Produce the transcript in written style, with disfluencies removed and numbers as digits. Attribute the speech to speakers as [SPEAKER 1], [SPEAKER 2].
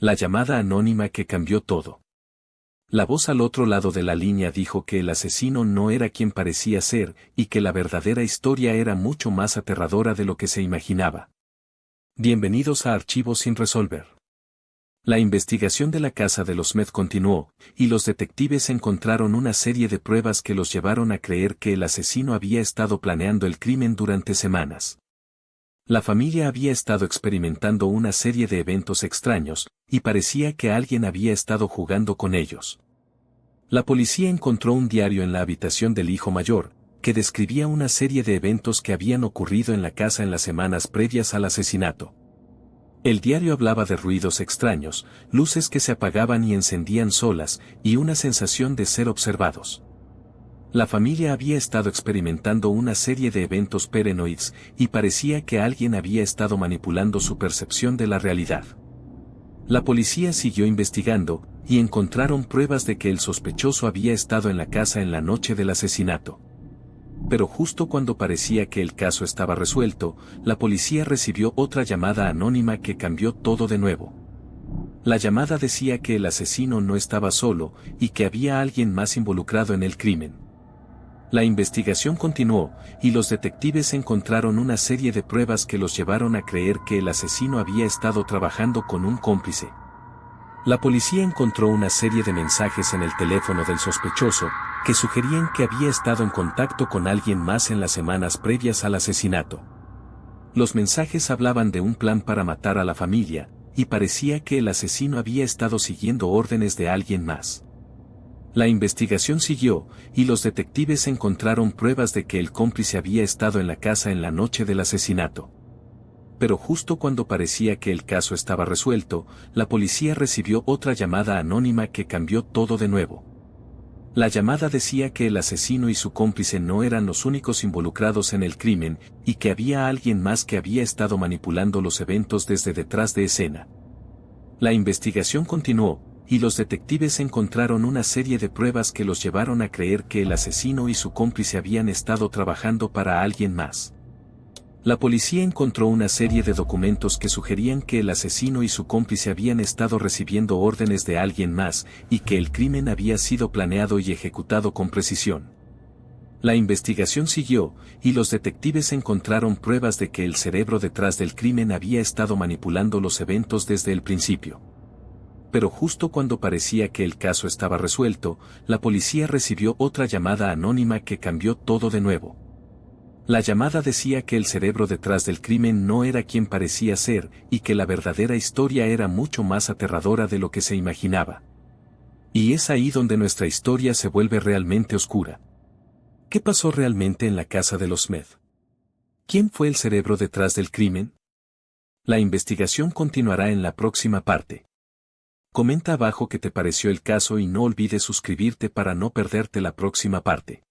[SPEAKER 1] La llamada anónima que cambió todo. La voz al otro lado de la línea dijo que el asesino no era quien parecía ser y que la verdadera historia era mucho más aterradora de lo que se imaginaba. Bienvenidos a Archivos sin resolver. La investigación de la casa de los Smith continuó, y los detectives encontraron una serie de pruebas que los llevaron a creer que el asesino había estado planeando el crimen durante semanas. La familia había estado experimentando una serie de eventos extraños, y parecía que alguien había estado jugando con ellos. La policía encontró un diario en la habitación del hijo mayor, que describía una serie de eventos que habían ocurrido en la casa en las semanas previas al asesinato. El diario hablaba de ruidos extraños, luces que se apagaban y encendían solas, y una sensación de ser observados. La familia había estado experimentando una serie de eventos paranoides, y parecía que alguien había estado manipulando su percepción de la realidad. La policía siguió investigando, y encontraron pruebas de que el sospechoso había estado en la casa en la noche del asesinato. Pero justo cuando parecía que el caso estaba resuelto, la policía recibió otra llamada anónima que cambió todo de nuevo. La llamada decía que el asesino no estaba solo, y que había alguien más involucrado en el crimen. La investigación continuó, y los detectives encontraron una serie de pruebas que los llevaron a creer que el asesino había estado trabajando con un cómplice. La policía encontró una serie de mensajes en el teléfono del sospechoso, que sugerían que había estado en contacto con alguien más en las semanas previas al asesinato. Los mensajes hablaban de un plan para matar a la familia, y parecía que el asesino había estado siguiendo órdenes de alguien más. La investigación siguió, y los detectives encontraron pruebas de que el cómplice había estado en la casa en la noche del asesinato. Pero justo cuando parecía que el caso estaba resuelto, la policía recibió otra llamada anónima que cambió todo de nuevo. La llamada decía que el asesino y su cómplice no eran los únicos involucrados en el crimen, y que había alguien más que había estado manipulando los eventos desde detrás de escena. La investigación continuó, y los detectives encontraron una serie de pruebas que los llevaron a creer que el asesino y su cómplice habían estado trabajando para alguien más. La policía encontró una serie de documentos que sugerían que el asesino y su cómplice habían estado recibiendo órdenes de alguien más, y que el crimen había sido planeado y ejecutado con precisión. La investigación siguió, y los detectives encontraron pruebas de que el cerebro detrás del crimen había estado manipulando los eventos desde el principio. Pero justo cuando parecía que el caso estaba resuelto, la policía recibió otra llamada anónima que cambió todo de nuevo. La llamada decía que el cerebro detrás del crimen no era quien parecía ser, y que la verdadera historia era mucho más aterradora de lo que se imaginaba. Y es ahí donde nuestra historia se vuelve realmente oscura. ¿Qué pasó realmente en la casa de los Smith? ¿Quién fue el cerebro detrás del crimen? La investigación continuará en la próxima parte. Comenta abajo qué te pareció el caso y no olvides suscribirte para no perderte la próxima parte.